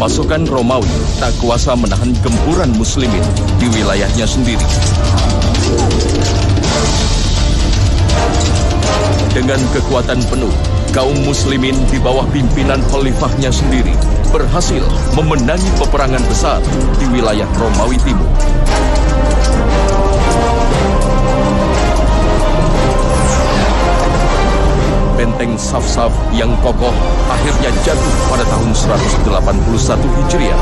pasukan Romawi tak kuasa menahan gempuran muslimin di wilayahnya sendiri. Dengan kekuatan penuh, kaum muslimin di bawah pimpinan khalifahnya sendiri berhasil memenangi peperangan besar di wilayah Romawi Timur. Benteng Saf-Saf yang kokoh akhirnya jatuh pada tahun 181 Hijriah.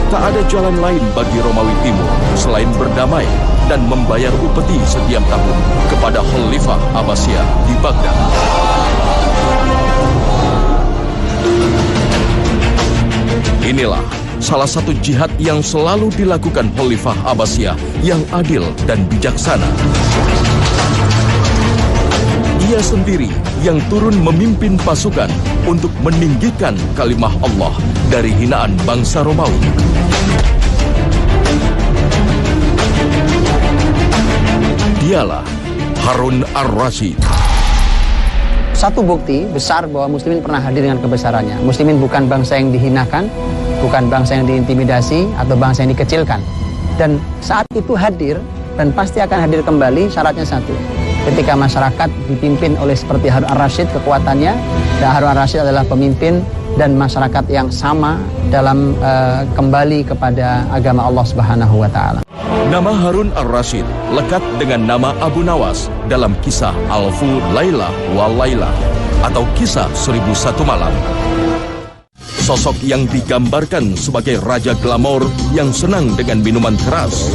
Tak ada jalan lain bagi Romawi Timur selain berdamai dan membayar upeti setiap tahun kepada Khalifah Abbasiyah di Baghdad. Inilah salah satu jihad yang selalu dilakukan Khalifah Abbasiyah yang adil dan bijaksana. Ia sendiri yang turun memimpin pasukan untuk meninggikan kalimah Allah dari hinaan bangsa Romawi. Dialah Harun Ar-Rasyid. Satu bukti besar bahwa muslimin pernah hadir dengan kebesarannya. Muslimin bukan bangsa yang dihinakan, bukan bangsa yang diintimidasi atau bangsa yang dikecilkan. Dan saat itu hadir dan pasti akan hadir kembali, syaratnya satu. Ketika masyarakat dipimpin oleh seperti Harun Ar-Rasyid kekuatannya, dan Harun Ar-Rasyid adalah pemimpin dan masyarakat yang sama dalam kembali kepada agama Allah Subhanahu wa taala. Nama Harun Ar-Rasyid lekat dengan nama Abu Nawas dalam kisah Alfu Lailah wa Lailah atau kisah 1001 malam. Sosok yang digambarkan sebagai raja glamor yang senang dengan minuman keras.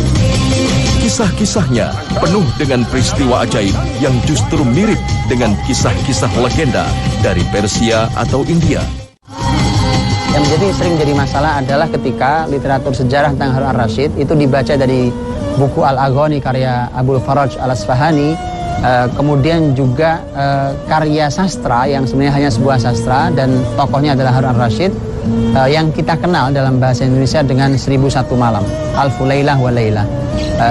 Kisah-kisahnya penuh dengan peristiwa ajaib yang justru mirip dengan kisah-kisah legenda dari Persia atau India. Yang sering jadi masalah adalah ketika literatur sejarah tentang Harun Ar-Rasyid itu dibaca dari buku Al-Aghani karya Abul Faraj Al-Asfahani, kemudian juga karya sastra yang sebenarnya hanya sebuah sastra dan tokohnya adalah Harun Ar-Rasyid, yang kita kenal dalam bahasa Indonesia dengan 1001 malam, Alfu Lailah wa Lailah.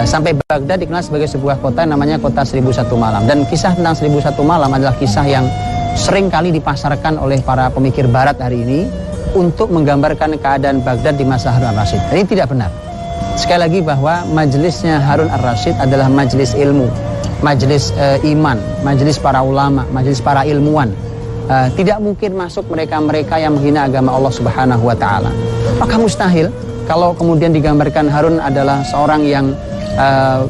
Sampai Baghdad dikenal sebagai sebuah kota namanya kota 1001 malam, dan kisah tentang 1001 malam adalah kisah yang sering kali dipasarkan oleh para pemikir barat hari ini untuk menggambarkan keadaan Baghdad di masa Harun Ar-Rasyid. Ini tidak benar. Sekali lagi bahwa majelisnya Harun Ar-Rasyid adalah majelis ilmu, majelis iman, majelis para ulama, majelis para ilmuwan. Tidak mungkin masuk mereka-mereka yang menghina agama Allah Subhanahu wa taala. Maka mustahil kalau kemudian digambarkan Harun adalah seorang yang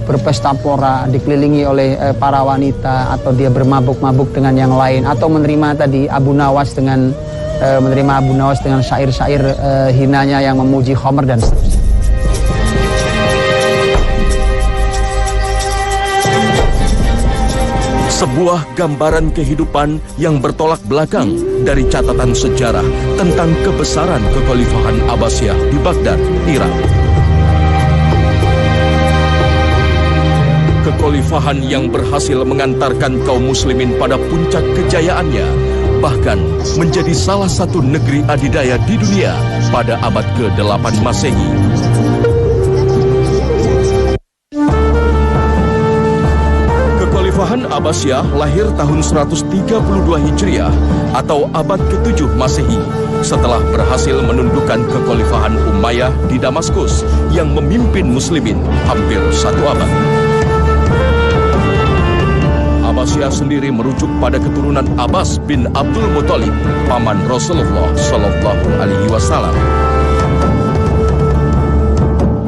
berpesta pora, dikelilingi oleh para wanita, atau dia bermabuk-mabuk dengan yang lain, atau menerima tadi Abu Nawas dengan syair-syair hinanya yang memuji khamr dan seterusnya. Sebuah gambaran kehidupan yang bertolak belakang dari catatan sejarah tentang kebesaran kekhalifahan Abbasiyah di Baghdad, Irak. Kekhalifahan yang berhasil mengantarkan kaum muslimin pada puncak kejayaannya, bahkan menjadi salah satu negeri adidaya di dunia pada abad ke-8 Masehi. Kekhalifahan Abbasiyah lahir tahun 132 Hijriah atau abad ke-7 Masehi setelah berhasil menundukkan kekhalifahan Umayyah di Damaskus yang memimpin muslimin hampir satu abad. Abbasiyah sendiri merujuk pada keturunan Abbas bin Abdul Muthalib, paman Rasulullah Shallallahu Alaihi Wasallam.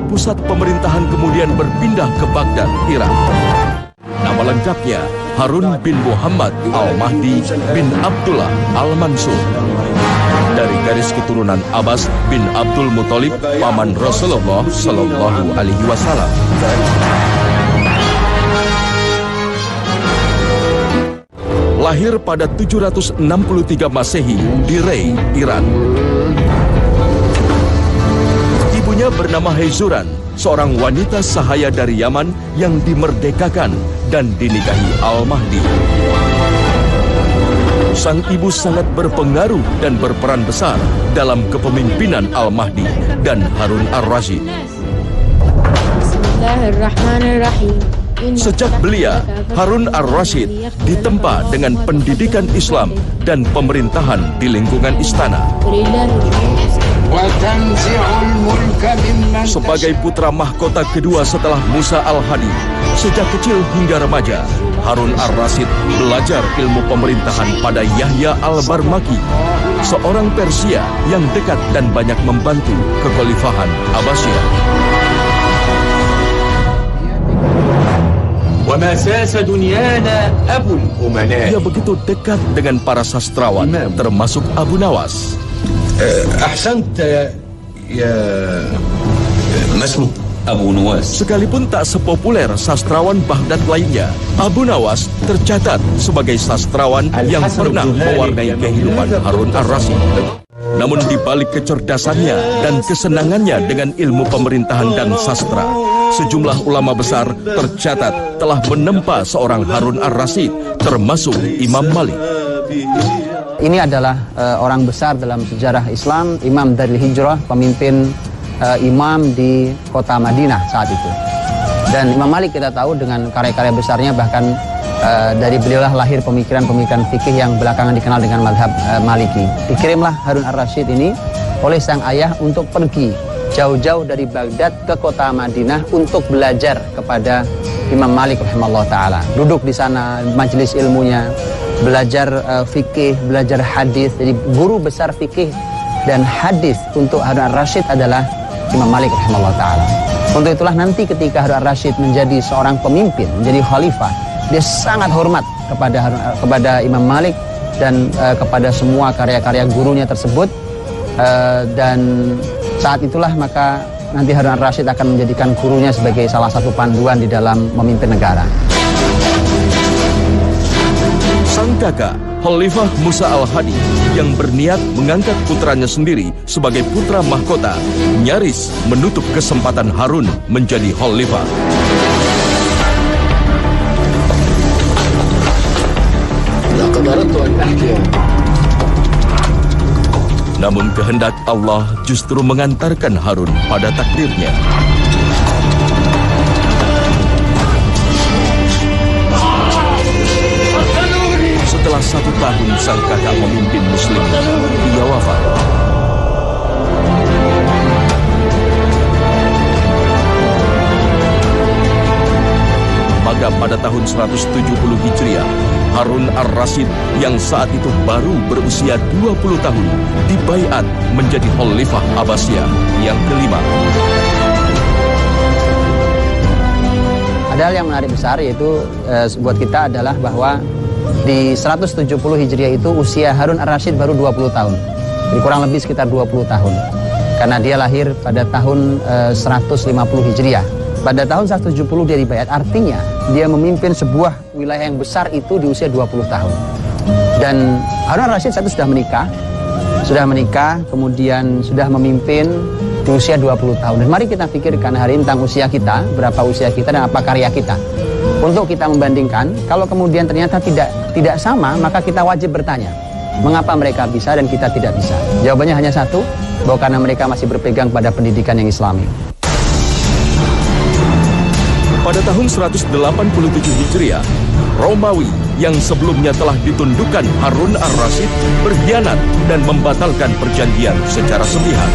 Pusat pemerintahan kemudian berpindah ke Baghdad, Irak. Nama lengkapnya Harun bin Muhammad Al-Mahdi bin Abdullah Al-Mansur. Dari garis keturunan Abbas bin Abdul Muthalib, paman Rasulullah Shallallahu Alaihi Wasallam. Lahir pada 763 Masehi di Rey, Iran. Ibunya bernama Heizuran, seorang wanita sahaya dari Yaman yang dimerdekakan dan dinikahi Al-Mahdi. Sang ibu sangat berpengaruh dan berperan besar dalam kepemimpinan Al-Mahdi dan Harun Ar-Rasyid. Bismillahirrahmanirrahim. Sejak belia, Harun ar-Rasyid ditempa dengan pendidikan Islam dan pemerintahan di lingkungan istana. Sebagai putra mahkota kedua setelah Musa al-Hadi, sejak kecil hingga remaja, Harun ar-Rasyid belajar ilmu pemerintahan pada Yahya al-Barmaki, seorang Persia yang dekat dan banyak membantu kekhalifahan Abbasiyah. Ia begitu dekat dengan para sastrawan, termasuk Abu Nawas. Sekalipun tak sepopuler sastrawan Baghdad lainnya, Abu Nawas tercatat sebagai sastrawan yang pernah mewarnai kehidupan Harun ar-Rasyid. Namun di balik kecerdasannya dan kesenangannya dengan ilmu pemerintahan dan sastra, sejumlah ulama besar tercatat telah menempa seorang Harun ar-Rasyid, termasuk Imam Malik. Ini adalah orang besar dalam sejarah Islam, Imam Daril Hijrah, pemimpin imam di kota Madinah saat itu. Dan Imam Malik kita tahu dengan karya-karya besarnya, bahkan dari beliaulah lahir pemikiran-pemikiran fikih yang belakangan dikenal dengan mazhab Maliki. Dikirimlah Harun ar-Rasyid ini oleh sang ayah untuk pergi jauh-jauh dari Baghdad ke kota Madinah untuk belajar kepada Imam Malik rahimahullah ta'ala. Duduk di sana, majelis ilmunya, belajar fikih, belajar hadis. Jadi guru besar fikih dan hadis untuk Harun ar-Rasyid adalah Imam Malik rahimahullah ta'ala. Untuk itulah nanti ketika Harun ar-Rasyid menjadi seorang pemimpin, menjadi khalifah, dia sangat hormat kepada Imam Malik dan kepada semua karya-karya gurunya tersebut. Dan saat itulah maka nanti Harun ar-Rasyid akan menjadikan gurunya sebagai salah satu panduan di dalam memimpin negara. Sang kakak, Khalifah Musa al-Hadi, yang berniat mengangkat putranya sendiri sebagai putra mahkota, nyaris menutup kesempatan Harun menjadi khalifah. Namun kehendak Allah justru mengantarkan Harun pada takdirnya. Setelah 1 tahun sang kakak memimpin Muslim, ia wafat. Maka pada tahun 170 Hijriah, Harun ar-Rasyid yang saat itu baru berusia 20 tahun dibaiat menjadi Khalifah Abbasiyah yang kelima. Ada hal yang menarik besar yaitu buat kita adalah bahwa di 170 Hijriah itu usia Harun ar-Rasyid baru 20 tahun. Jadi kurang lebih sekitar 20 tahun. Karena dia lahir pada tahun 150 Hijriah. Pada tahun 170 dia dibaiat, artinya dia memimpin sebuah wilayah yang besar itu di usia 20 tahun. Dan Harun ar-Rasyid saat itu sudah menikah, kemudian sudah memimpin di usia 20 tahun. Dan mari kita pikirkan hari ini tentang usia kita, berapa usia kita dan apa karya kita. Untuk kita membandingkan, kalau kemudian ternyata tidak sama, maka kita wajib bertanya, mengapa mereka bisa dan kita tidak bisa? Jawabannya hanya satu, bahwa karena mereka masih berpegang pada pendidikan yang Islami. Pada tahun 187 Hijriah, Romawi yang sebelumnya telah ditundukkan Harun ar-Rasyid berkhianat dan membatalkan perjanjian secara sepihak.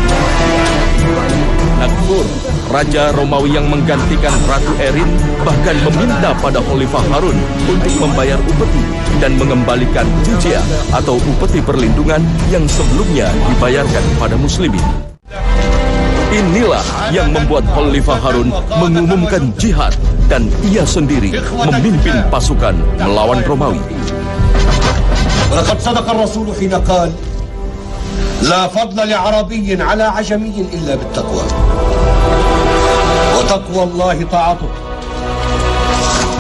Nakfur, Raja Romawi yang menggantikan Ratu Erin, bahkan meminta pada Khalifah Harun untuk membayar upeti dan mengembalikan jizyah atau upeti perlindungan yang sebelumnya dibayarkan pada muslimin. Inilah yang membuat Khalifah Harun mengumumkan jihad dan ia sendiri memimpin pasukan melawan Romawi. Laqad sadaqa ar-rasul hina qala la fadla li 'arabiyyin 'ala 'ajamiyyin illa bit-taqwa. Wa taqwa Allah ta'atuh.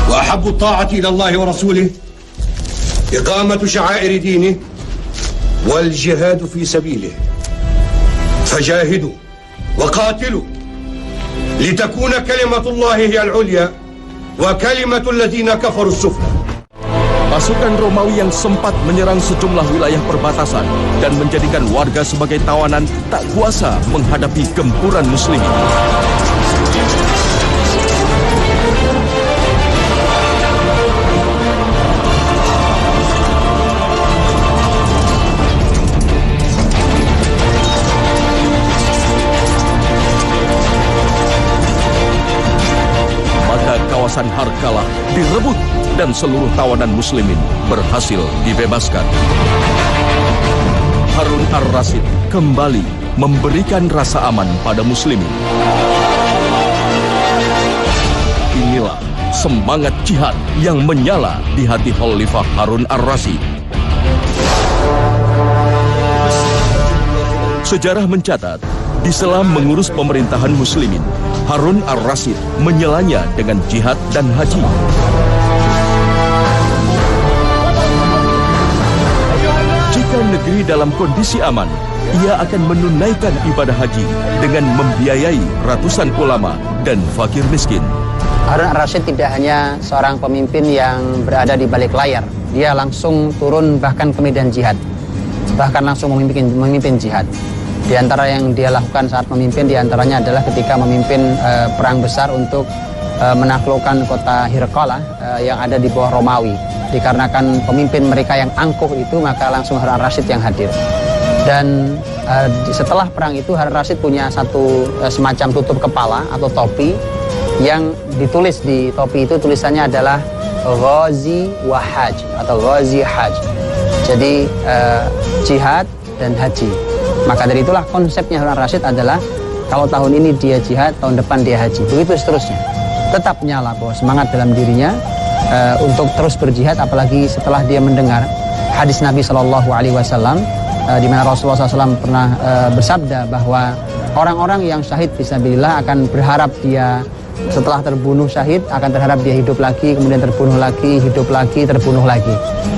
Wa ahabbu ta'ati ila Allah wa rasulih iqamatu sha'air dinihi wal jihad fi sabilihi. Fajahidu وقاتلوا لتكون كلمة الله هي العليا وكلمة الذين كفروا السفلى. Pasukan Romawi yang sempat menyerang sejumlah wilayah perbatasan dan menjadikan warga sebagai tawanan tak kuasa menghadapi gempuran muslimin. dan seluruh tawanan muslimin berhasil dibebaskan. Harun ar-Rasyid kembali memberikan rasa aman pada muslimin. Inilah semangat jihad yang menyala di hati Khalifah Harun ar-Rasyid. Sejarah mencatat, di sela mengurus pemerintahan muslimin, Harun ar-Rasyid menyelanya dengan jihad dan haji. Jika negeri dalam kondisi aman, ia akan menunaikan ibadah haji dengan membiayai ratusan ulama dan fakir miskin. Harun ar-Rasyid tidak hanya seorang pemimpin yang berada di balik layar, dia langsung turun bahkan ke medan jihad, bahkan langsung memimpin jihad. Di antara yang dia lakukan saat memimpin, di antaranya adalah ketika memimpin perang besar untuk menaklukkan kota Hirqalah yang ada di bawah Romawi. Dikarenakan pemimpin mereka yang angkuh itu, maka langsung Harun ar-Rasyid yang hadir. Dan setelah perang itu, Harun ar-Rasyid punya satu semacam tutup kepala atau topi, yang ditulis di topi itu tulisannya adalah Ghazi wa Haj atau Ghazi Haj. Jadi jihad dan haji. Maka dari itulah konsepnya Harun ar-Rasyid adalah kalau tahun ini dia jihad, tahun depan dia haji. Begitu seterusnya. Tetap nyala bahwa semangat dalam dirinya untuk terus berjihad, apalagi setelah dia mendengar hadis Nabi SAW, di mana Rasulullah SAW pernah bersabda bahwa orang-orang yang syahid fisabilillah akan berharap dia setelah terbunuh syahid akan terharap dia hidup lagi, kemudian terbunuh lagi, hidup lagi, terbunuh lagi.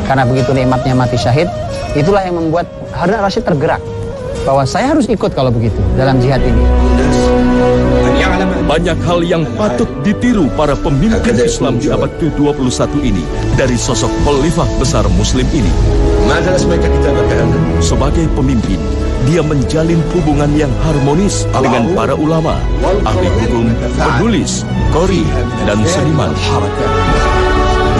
Karena begitu nikmatnya mati syahid. Itulah yang membuat Harun ar-Rasyid tergerak bahwa saya harus ikut kalau begitu dalam jihad ini. Banyak hal yang patut ditiru para pemimpin Islam di abad ke-21 ini dari sosok khalifah besar muslim ini. Sebagai pemimpin, dia menjalin hubungan yang harmonis dengan para ulama, ahli hukum, penulis, qori, dan seniman.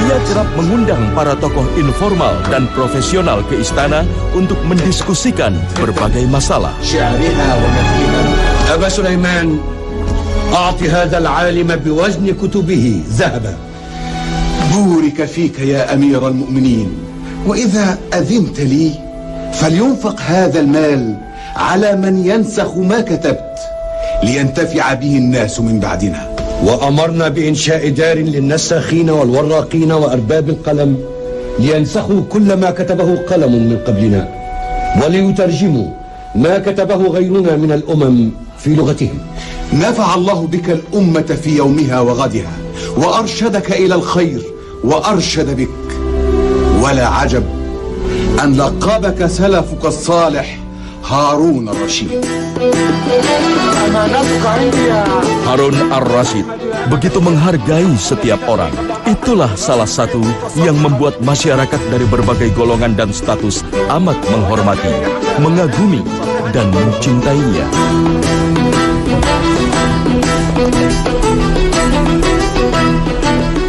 Ia kerap mengundang para tokoh informal dan profesional ke istana untuk mendiskusikan berbagai masalah. أبا سليمان أعط هذا العالم بوزن كتبه ذهبا. بورك فيك يا أمير المؤمنين، وإذا أذنت لي فلينفق هذا المال على من ينسخ ما كتبت لينتفع به الناس من بعدنا. وأمرنا بإنشاء دار للنساخين والوراقين وأرباب القلم لينسخوا كل ما كتبه قلم من قبلنا وليترجموا ما كتبه غيرنا من الأمم في لغتهم. نفع الله بك الأمة في يومها وغدها وأرشدك إلى الخير وأرشد بك، ولا عجب أن لقبك سلفك الصالح هارون الرشيد. Harun ar-Rasyid begitu menghargai setiap orang. Itulah salah satu yang membuat masyarakat dari berbagai golongan dan status amat menghormati, mengagumi, dan mencintainya.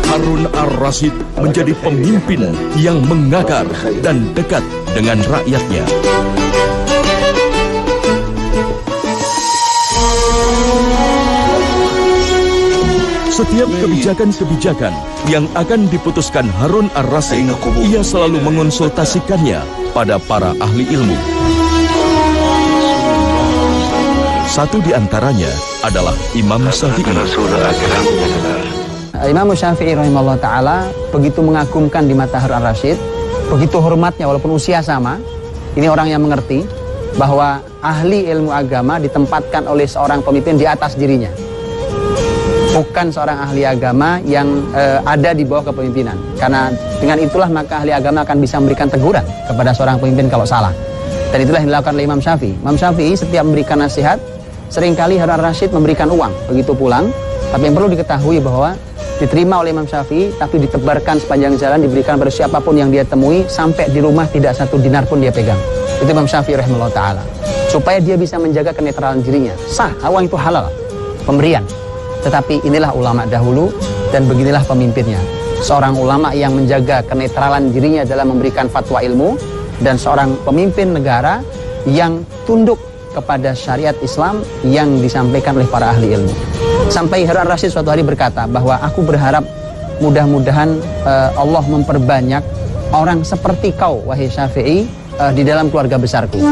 Harun ar-Rasyid menjadi pemimpin yang mengakar dan dekat dengan rakyatnya. Setiap kebijakan-kebijakan yang akan diputuskan Harun ar-Rasyid, ia selalu mengonsultasikannya pada para ahli ilmu. Satu di antaranya adalah Imam Syafi'i. Imam Syafi'i rahimahullah ta'ala begitu mengagumkan di mata Harun ar-Rasyid, begitu hormatnya walaupun usia sama. Ini orang yang mengerti bahwa ahli ilmu agama ditempatkan oleh seorang pemimpin di atas dirinya, bukan seorang ahli agama yang ada di bawah kepemimpinan. Karena dengan itulah maka ahli agama akan bisa memberikan teguran kepada seorang pemimpin kalau salah. Dan itulah yang dilakukan oleh Imam Syafi'i. Imam Syafi'i setiap memberikan nasihat, seringkali Harun ar-Rasyid memberikan uang begitu pulang. Tapi yang perlu diketahui bahwa diterima oleh Imam Syafi'i, tapi ditebarkan sepanjang jalan, diberikan pada siapapun yang dia temui, sampai di rumah tidak satu dinar pun dia pegang. Itu Imam Syafi'i rahimahullah ta'ala. Supaya dia bisa menjaga kenetralan dirinya. Sah, uang itu halal, pemberian. Tetapi inilah ulama dahulu dan beginilah pemimpinnya. Seorang ulama yang menjaga kenetralan dirinya dalam memberikan fatwa ilmu, dan seorang pemimpin negara yang tunduk kepada syariat Islam yang disampaikan oleh para ahli ilmu. Sampai Harun ar-Rasyid suatu hari berkata bahwa aku berharap mudah-mudahan Allah memperbanyak orang seperti kau, wahai Syafi'i, di dalam keluarga besarku.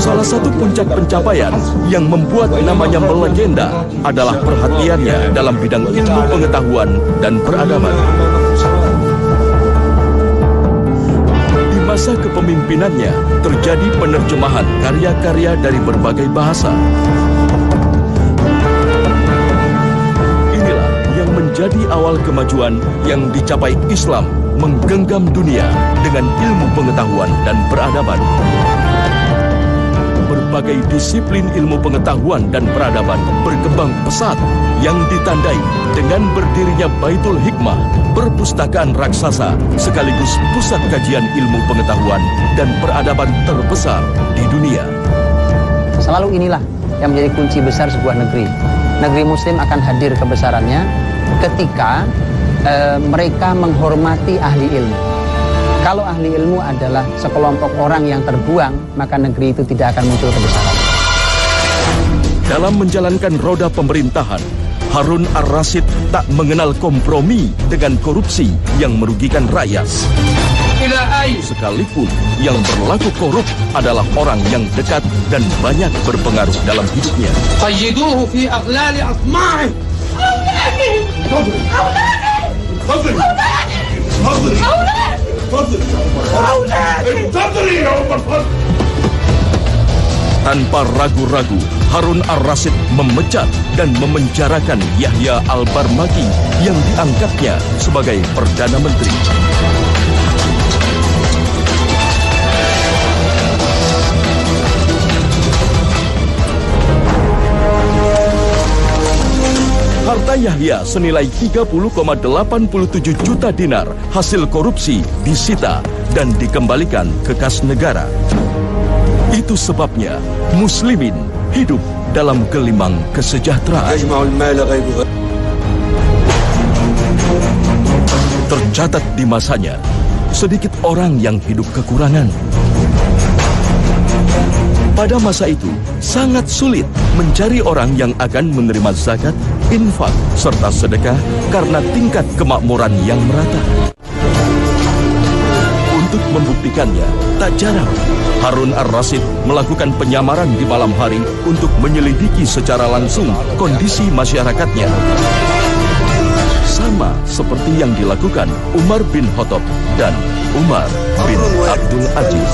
Salah satu puncak pencapaian yang membuat namanya melegenda adalah perhatiannya dalam bidang ilmu pengetahuan dan peradaban. Di masa kepemimpinannya terjadi penerjemahan karya-karya dari berbagai bahasa. Inilah yang menjadi awal kemajuan yang dicapai Islam menggenggam dunia dengan ilmu pengetahuan dan peradaban. Berbagai disiplin ilmu pengetahuan dan peradaban berkembang pesat yang ditandai dengan berdirinya Baitul Hikmah, perpustakaan raksasa sekaligus pusat kajian ilmu pengetahuan dan peradaban terbesar di dunia. Selalu inilah yang menjadi kunci besar sebuah negeri. Negeri muslim akan hadir kebesarannya ketika mereka menghormati ahli ilmu. Kalau ahli ilmu adalah sekelompok orang yang terbuang, maka negeri itu tidak akan muncul kebesaran. Dalam menjalankan roda pemerintahan, Harun ar-Rasyid tak mengenal kompromi dengan korupsi yang merugikan rakyat. Sekalipun yang berlaku korup adalah orang yang dekat dan banyak berpengaruh dalam hidupnya. قيدوه في أغلال أطماعه. Tanpa ragu-ragu, Harun ar-Rasyid memecat dan memenjarakan Yahya al-Barmaki yang diangkatnya sebagai Perdana Menteri. Harta Yahya senilai 30,87 juta dinar hasil korupsi disita dan dikembalikan ke kas negara. Itu sebabnya muslimin hidup dalam gelimang kesejahteraan. Tercatat di masanya, sedikit orang yang hidup kekurangan. Pada masa itu, sangat sulit mencari orang yang akan menerima zakat, infak, serta sedekah karena tingkat kemakmuran yang merata. Untuk membuktikannya, tak jarang Harun ar-Rasyid melakukan penyamaran di malam hari untuk menyelidiki secara langsung kondisi masyarakatnya. Sama seperti yang dilakukan Umar bin Khattab dan Umar bin Abdul Aziz.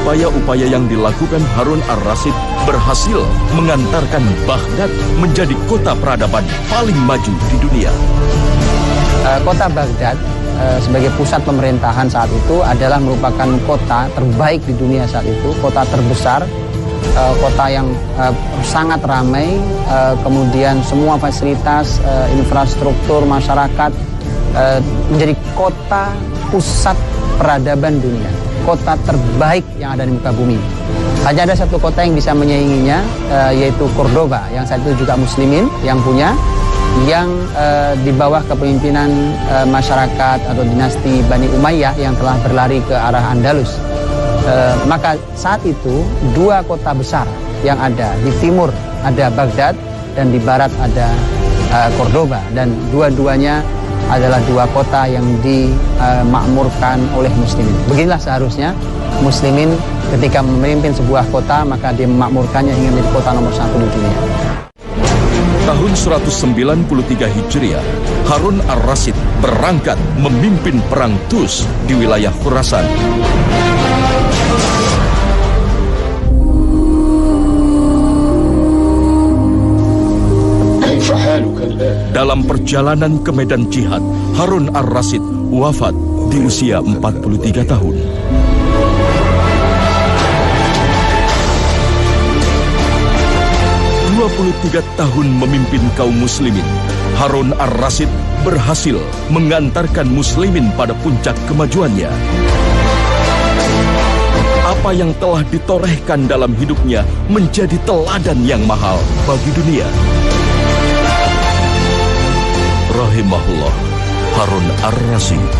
Upaya-upaya yang dilakukan Harun ar-Rasyid berhasil mengantarkan Baghdad menjadi kota peradaban paling maju di dunia. Kota Baghdad sebagai pusat pemerintahan saat itu adalah merupakan kota terbaik di dunia saat itu, kota terbesar, kota yang sangat ramai, kemudian semua fasilitas, infrastruktur, masyarakat, menjadi kota pusat peradaban dunia. Kota terbaik yang ada di muka bumi. Hanya ada satu kota yang bisa menyainginya, yaitu Cordoba, yang saat itu juga muslimin yang punya, yang di bawah kepemimpinan masyarakat atau dinasti Bani Umayyah yang telah berlari ke arah Andalus. Maka saat itu dua kota besar yang ada, di timur ada Baghdad dan di barat ada Cordoba, dan dua-duanya adalah dua kota yang dimakmurkan oleh muslimin. Beginilah seharusnya muslimin ketika memimpin sebuah kota, maka dia memakmurkannya hingga menjadi kota nomor 1 di dunia. Tahun 193 Hijriah, Harun ar-Rasyid berangkat memimpin perang Tus di wilayah Khurasan. Dalam perjalanan ke medan jihad, Harun ar-Rasyid wafat di usia 43 tahun. Tiga tahun memimpin kaum muslimin, Harun ar-Rasyid berhasil mengantarkan muslimin pada puncak kemajuannya. Apa yang telah ditorehkan dalam hidupnya menjadi teladan yang mahal bagi dunia. Rahimahullah Harun ar-Rasyid.